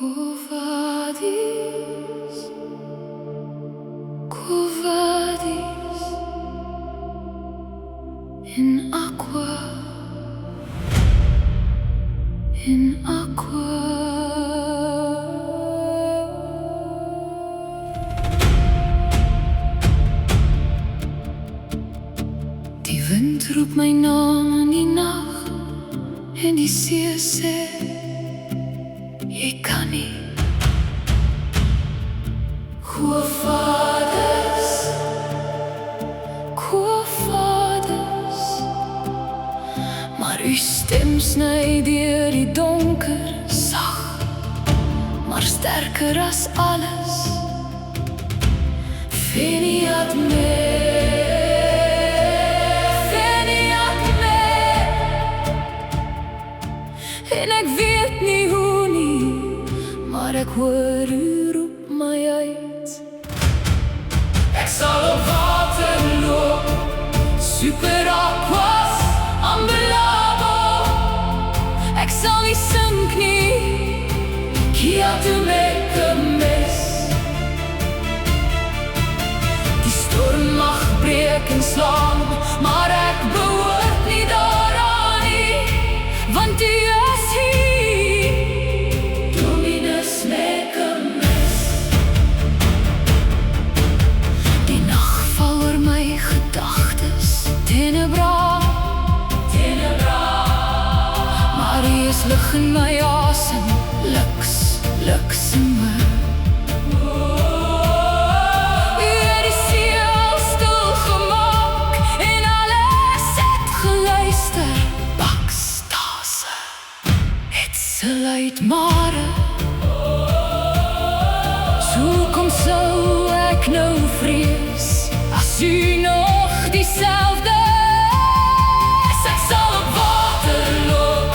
Quo vadis in aqua, in aqua. Die wind roept mijn naam in die nacht en die see sê jy kan nie. Quo vadis, maar uw stem sny deur die donker, sag, maar sterker as alles. Veniat me, en ek weet nie hoe nie, maar ek hoor u roep my uit. Ek sal op water loop, super aquas, ambelabo. Ek sal nie sink nie, kia tu me mis. Die storm mag breek en slaan, maar ek behoort nie daaraan nie, want u is hier. Dominus Mechanis. Die nacht val oor my gedagtes, tenebra, maar u is lig in my asem, liks in my. U het die see al stil gemaak en alles het geluister. Bakstase, het sluit mare. So kom sou ek nou vrees, as u nog dieselfde is. Ek sal op water loop,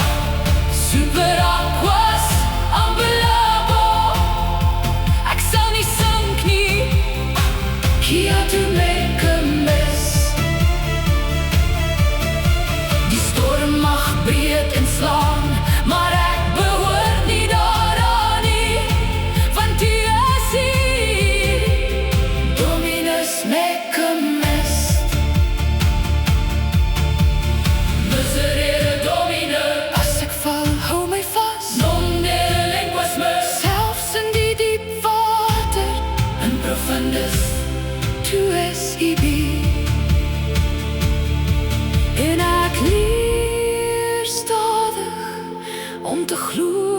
super aquas, ambelabo. Ek sal nie sink nie, kia tu Mechanis. Die storm mag breed en slaan, maar ek behoort nie daaraan nie, want u is hier. Dominus Mechanis. Miserere Domine. As ek val, hou my vas, non delinquas me. Selfs in die diep water, in profundus, tu es ibi. En ek leer stadig om te glo